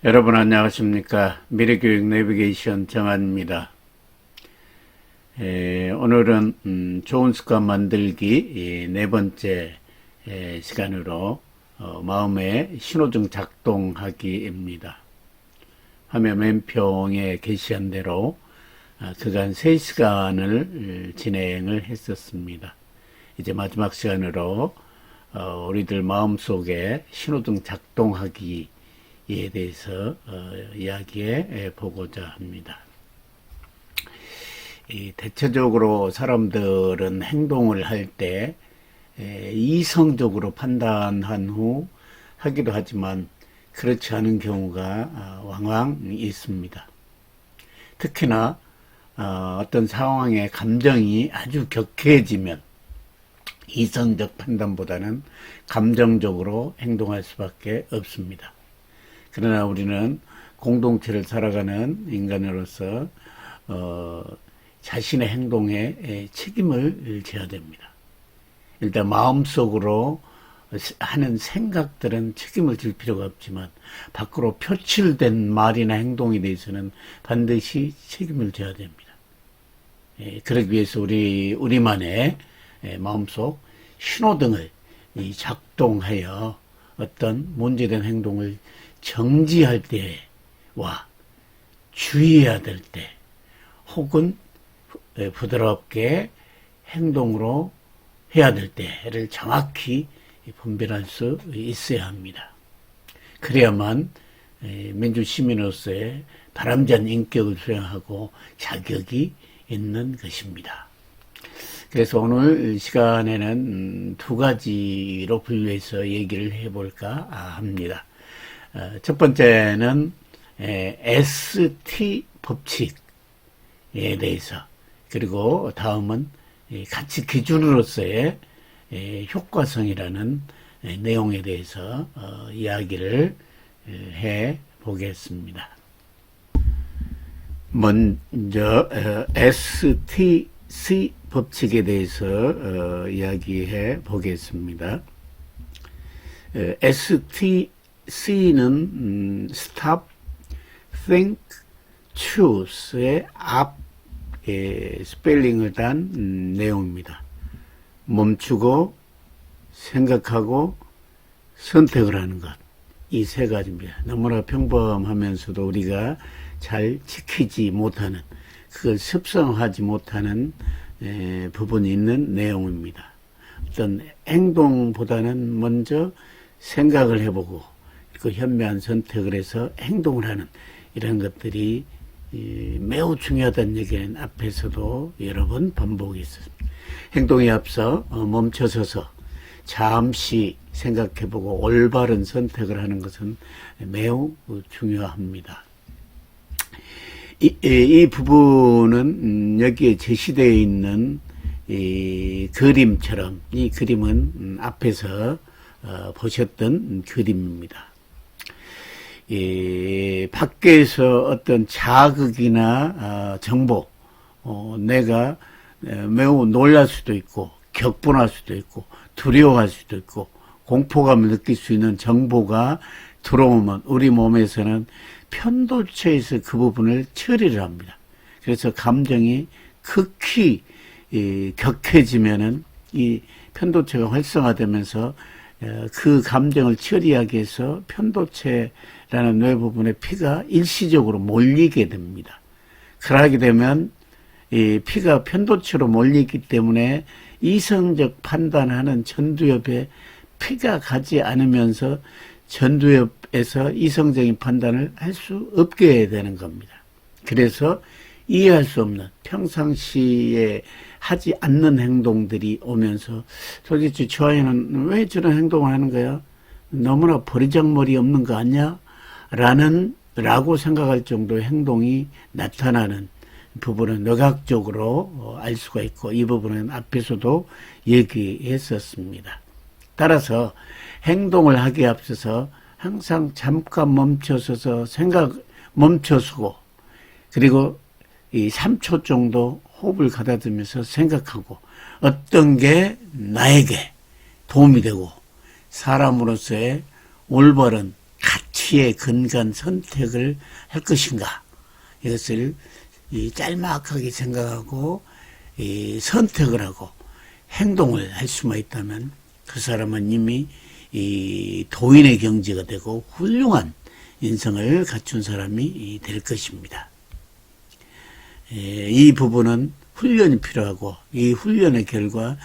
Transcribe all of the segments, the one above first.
여러분 안녕하십니까. 미래교육 내비게이션 정한입니다. 오늘은 좋은 습관 만들기 네 번째 시간으로 마음의 신호등 작동하기입니다. 화면 맨평에 게시한 대로 그간 3시간을 진행을 했었습니다. 이제 마지막 시간으로 우리들 마음속에 신호등 작동하기 에 대해서 이야기해 보고자 합니다. 대체적으로 사람들은 행동을 할 때 이성적으로 판단한 후 하기도 하지만 그렇지 않은 경우가 왕왕 있습니다. 특히나 어떤 상황에 감정이 아주 격해지면 이성적 판단보다는 감정적으로 행동할 수밖에 없습니다. 그러나 우리는 공동체를 살아가는 인간으로서 자신의 행동에 책임을 져야 됩니다. 일단 마음속으로 하는 생각들은 책임을 질 필요가 없지만 밖으로 표출된 말이나 행동에 대해서는 반드시 책임을 져야 됩니다. 그러기 위해서 우리만의 마음속 신호등을 작동하여 어떤 문제된 행동을 정지할 때와 주의해야 될 때 혹은 부드럽게 행동으로 해야 될 때를 정확히 분별할 수 있어야 합니다. 그래야만 민주시민으로서의 바람직한 인격을 수행하고 자격이 있는 것입니다. 그래서 오늘 시간에는 두 가지로 분류해서 얘기를 해볼까 합니다. 첫 번째는 ST 법칙에 대해서, 그리고 다음은 가치 기준으로서의 효과성이라는 내용에 대해서 이야기를 해 보겠습니다. 먼저 STC 법칙에 대해서 이야기해 보겠습니다. STC는 Stop, Think, Choose의 앞 스펠링을 단 내용입니다. 멈추고 생각하고 선택을 하는 것, 이 세 가지입니다. 너무나 평범하면서도 우리가 잘 지키지 못하는, 그걸 습성하지 못하는 부분이 있는 내용입니다. 어떤 행동보다는 먼저 생각을 해보고 그 현명한 선택을 해서 행동을 하는 이런 것들이 매우 중요하다는 얘기는 앞에서도 여러 번 반복했습니다. 행동에 앞서 멈춰서서 잠시 생각해보고 올바른 선택을 하는 것은 매우 중요합니다. 이 부분은 여기에 제시되어 있는 이 그림처럼, 이 그림은 앞에서 보셨던 그림입니다. 밖에서 어떤 자극이나 정보, 내가 매우 놀랄 수도 있고 격분할 수도 있고 두려워할 수도 있고 공포감을 느낄 수 있는 정보가 들어오면 우리 몸에서는 편도체에서 그 부분을 처리를 합니다. 그래서 감정이 극히 격해지면은 이 편도체가 활성화되면서 그 감정을 처리하기 위해서 편도체라는 뇌 부분에 피가 일시적으로 몰리게 됩니다. 그러게 되면 이 피가 편도체로 몰리기 때문에 이성적 판단하는 전두엽에 피가 가지 않으면서 전두엽에서 이성적인 판단을 할 수 없게 되는 겁니다. 그래서 이해할 수 없는, 평상시에 하지 않는 행동들이 오면서 도대체 저 아이는 왜 저런 행동을 하는 거야? 너무나 버리장머리 없는 거 아니야? 라고 생각할 정도의 행동이 나타나는 부분은 뇌과학적으로 알 수가 있고, 이 부분은 앞에서도 얘기했었습니다. 따라서 행동을 하기에 앞서서 항상 잠깐 멈춰서서 멈춰서고, 그리고 이 3초 정도 호흡을 가다듬으면서 생각하고 어떤 게 나에게 도움이 되고 사람으로서의 올바른 가치, 피에 근간 선택을 할 것인가, 이것을 짤막하게 생각하고 선택을 하고 행동을 할 수만 있다면 그 사람은 이미 도인의 경지가 되고 훌륭한 인성을 갖춘 사람이 될 것입니다. 이 부분은 훈련이 필요하고 이 훈련의 결과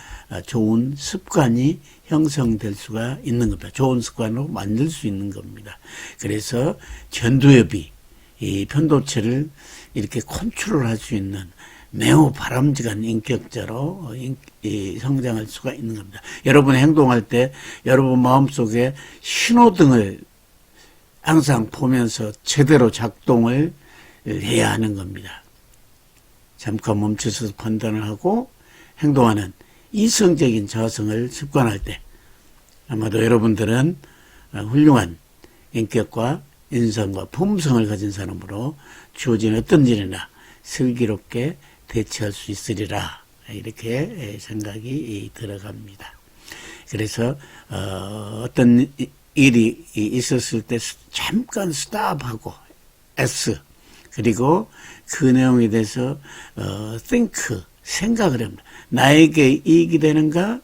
좋은 습관이 형성될 수가 있는 겁니다. 좋은 습관으로 만들 수 있는 겁니다. 그래서 전두엽이 이 편도체를 이렇게 컨트롤할 수 있는 매우 바람직한 인격자로 성장할 수가 있는 겁니다. 여러분 행동할 때 여러분 마음속에 신호등을 항상 보면서 제대로 작동을 해야 하는 겁니다. 잠깐 멈춰서 판단을 하고 행동하는 이성적인 자성을 습관할 때 아마도 여러분들은 훌륭한 인격과 인성과 품성을 가진 사람으로 주어진 어떤 일이나 슬기롭게 대처할 수 있으리라, 이렇게 생각이 들어갑니다. 그래서 어떤 일이 있었을 때 잠깐 스탑하고 S, 그리고 그 내용에 대해서 think, 생각을 합니다. 나에게 이익이 되는가?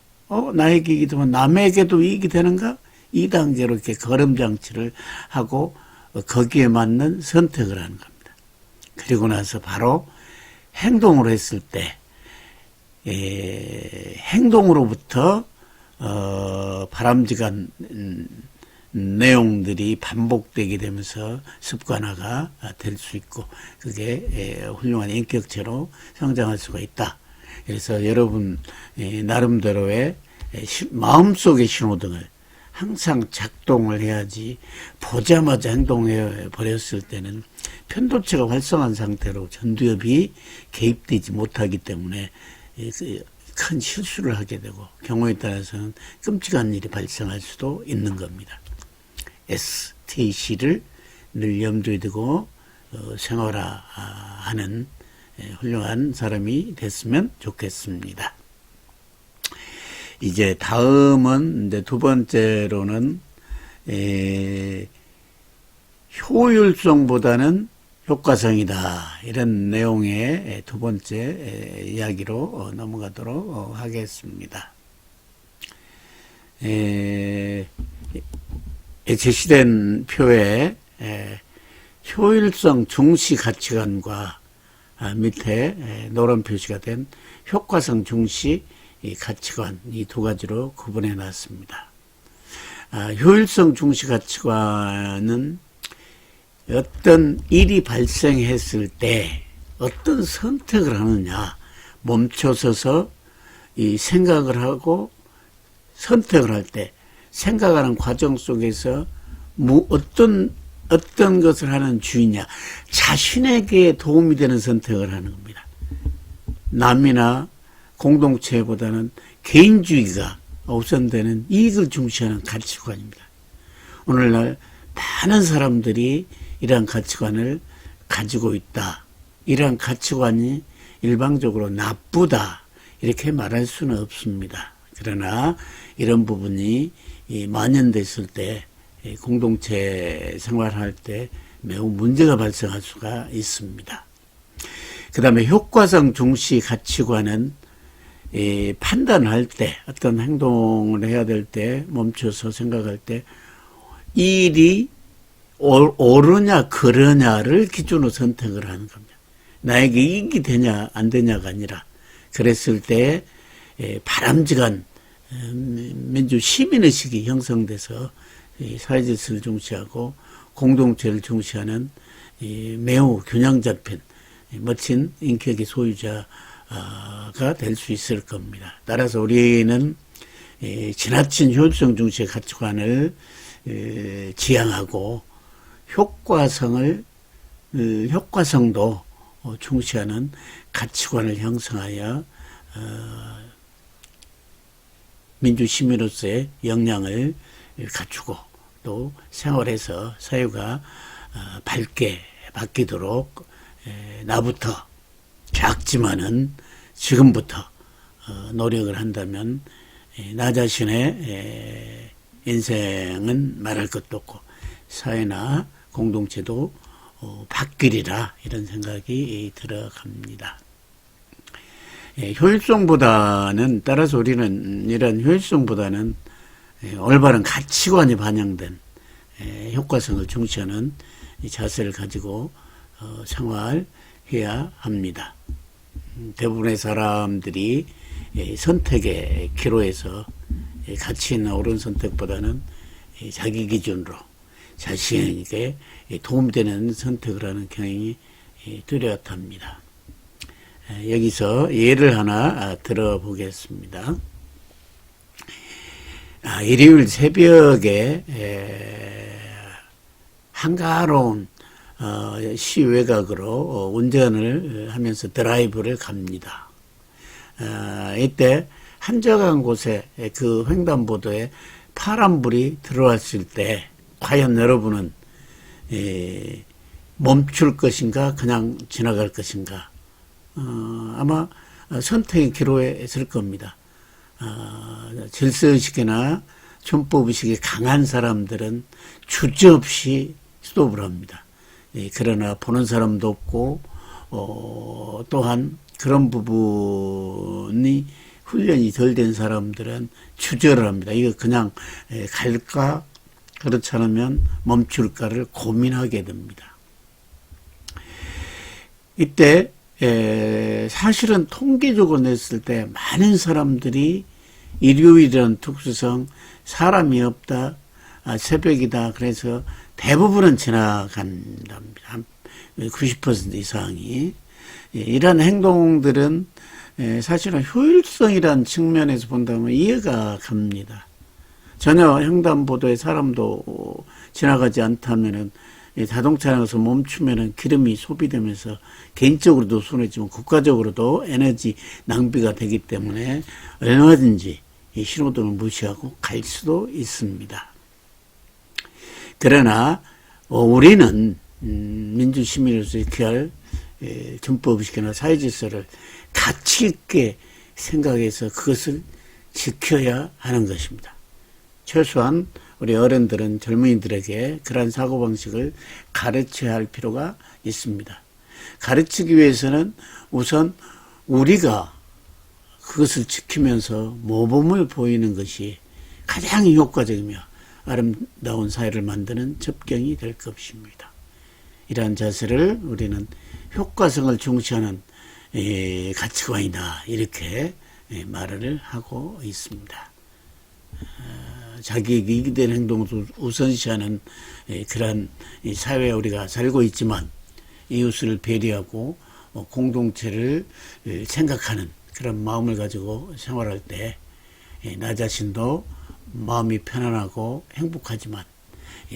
나에게 이익이 되면 남에게도 이익이 되는가? 이 단계로 이렇게 걸음장치를 하고 거기에 맞는 선택을 하는 겁니다. 그리고 나서 바로 행동으로 했을 때 행동으로부터 바람직한 내용들이 반복되게 되면서 습관화가 될 수 있고 그게 훌륭한 인격체로 성장할 수가 있다. 그래서 여러분 나름대로의 마음속의 신호등을 항상 작동을 해야지 보자마자 행동해 버렸을 때는 편도체가 활성한 상태로 전두엽이 개입되지 못하기 때문에 큰 실수를 하게 되고 경우에 따라서는 끔찍한 일이 발생할 수도 있는 겁니다. STC를 늘 염두에 두고 생활하는 훌륭한 사람이 됐으면 좋겠습니다. 이제 다음은 이제 두 번째로는 효율성보다는 효과성이다, 이런 내용의 두 번째 이야기로 넘어가도록 하겠습니다. 제시된 표에 효율성 중시 가치관과 밑에 노란 표시가 된 효과성 중시 가치관, 이 두 가지로 구분해 놨습니다. 효율성 중시 가치관은 어떤 일이 발생했을 때 어떤 선택을 하느냐, 멈춰서서 이 생각을 하고 선택을 할 때 생각하는 과정 속에서 어떤 것을 하는 주의냐, 자신에게 도움이 되는 선택을 하는 겁니다. 남이나 공동체보다는 개인주의가 우선되는 이익을 중시하는 가치관입니다. 오늘날 많은 사람들이 이러한 가치관을 가지고 있다. 이러한 가치관이 일방적으로 나쁘다, 이렇게 말할 수는 없습니다. 그러나 이런 부분이 만연됐을 때 공동체 생활할 때 매우 문제가 발생할 수가 있습니다. 그 다음에 효과성 중시 가치관은 판단할 때, 어떤 행동을 해야 될 때 멈춰서 생각할 때 이 일이 옳으냐 그러냐를 기준으로 선택을 하는 겁니다. 나에게 이익이 되냐 안 되냐가 아니라, 그랬을 때 바람직한 민주 시민의식이 형성돼서 사회질서를 중시하고 공동체를 중시하는 매우 균형 잡힌 멋진 인격의 소유자가 될 수 있을 겁니다. 따라서 우리는 지나친 효율성 중시의 가치관을 지향하고 효과성도 중시하는 가치관을 형성하여 민주시민으로서의 역량을 갖추고 또 생활에서 사회가 밝게 바뀌도록 나부터 작지만은 지금부터 노력을 한다면 나 자신의 인생은 말할 것도 없고 사회나 공동체도 바뀌리라 이런 생각이 들어갑니다. 효율성보다는 따라서 우리는 이런 효율성보다는 올바른 가치관이 반영된 효과성을 중시하는 자세를 가지고 생활해야 합니다. 대부분의 사람들이 선택의 기로에서 가치 있는 옳은 선택보다는 자기 기준으로 자신에게 도움되는 선택을 하는 경향이 뚜렷합니다. 여기서 예를 하나 들어보겠습니다. 일요일 새벽에 한가로운 시외곽으로 운전을 하면서 드라이브를 갑니다. 이때 한적한 곳에 그 횡단보도에 파란불이 들어왔을 때 과연 여러분은 멈출 것인가 그냥 지나갈 것인가 아마 선택의 기로에 있을 겁니다. 질서의식이나 준법의식이 강한 사람들은 주저없이 스톱을 합니다. 그러나 보는 사람도 없고 또한 그런 부분이 훈련이 덜 된 사람들은 주저를 합니다. 이거 그냥 갈까 그렇지 않으면 멈출까를 고민하게 됩니다. 이때 사실은 통계적으로 냈을 때 많은 사람들이 일요일이라는 특수성 사람이 없다 새벽이다 그래서 대부분은 지나간답니다. 90% 이상이 이러한 행동들은 사실은 효율성이라는 측면에서 본다면 이해가 갑니다. 전혀 횡단보도에 사람도 지나가지 않다면은 자동차에서 멈추면은 기름이 소비되면서 개인적으로도 손해지만 국가적으로도 에너지 낭비가 되기 때문에 얼마든지 이 신호등을 무시하고 갈 수도 있습니다. 그러나 우리는 민주시민으로서 지켜야 할 준법의식이나 사회질서를 가치 있게 생각해서 그것을 지켜야 하는 것입니다. 최소한 우리 어른들은 젊은이들에게 그러한 사고방식을 가르쳐야 할 필요가 있습니다. 가르치기 위해서는 우선 우리가 그것을 지키면서 모범을 보이는 것이 가장 효과적이며 아름다운 사회를 만드는 접경이 될 것입니다. 이러한 자세를 우리는 효과성을 중시하는 가치관이다 이렇게 말을 하고 있습니다. 자기에게 이익이 되는 행동을 우선시하는 그러한 사회에 우리가 살고 있지만 이웃을 배려하고 공동체를 생각하는 그런 마음을 가지고 생활할 때 나 자신도 마음이 편안하고 행복하지만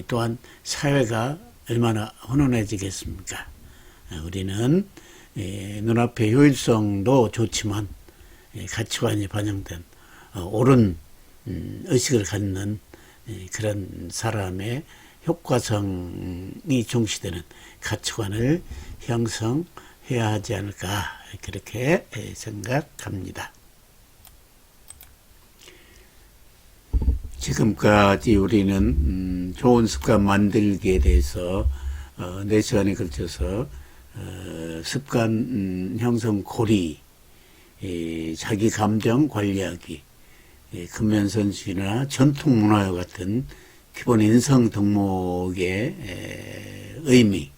또한 사회가 얼마나 훈훈해지겠습니까? 우리는 눈앞의 효율성도 좋지만 가치관이 반영된 옳은 의식을 갖는 그런 사람의 효과성이 중시되는 가치관을 형성해야 하지 않을까 그렇게 생각합니다. 지금까지 우리는 좋은 습관 만들기에 대해서 4시간에 걸쳐서 습관 형성 고리, 자기 감정 관리하기, 근면선수나 전통문화와 같은 기본 인성 덕목의 의미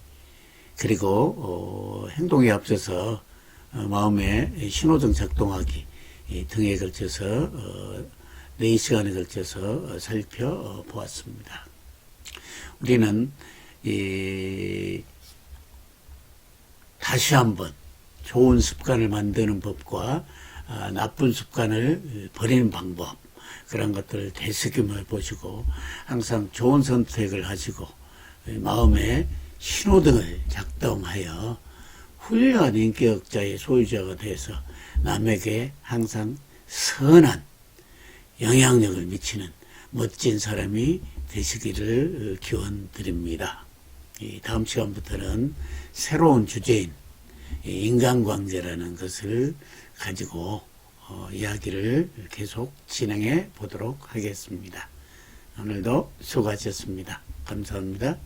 그리고 행동에 앞서서 마음의 신호등 작동하기 등에 걸쳐서 4시간에 걸쳐서 살펴보았습니다. 우리는 다시 한번 좋은 습관을 만드는 법과 나쁜 습관을 버리는 방법 그런 것들을 되새김해 보시고 항상 좋은 선택을 하시고 마음의 신호등을 작동하여 훌륭한 인격자의 소유자가 돼서 남에게 항상 선한 영향력을 미치는 멋진 사람이 되시기를 기원드립니다. 다음 시간부터는 새로운 주제인 인간관계라는 것을 가지고 이야기를 계속 진행해 보도록 하겠습니다. 오늘도 수고하셨습니다. 감사합니다.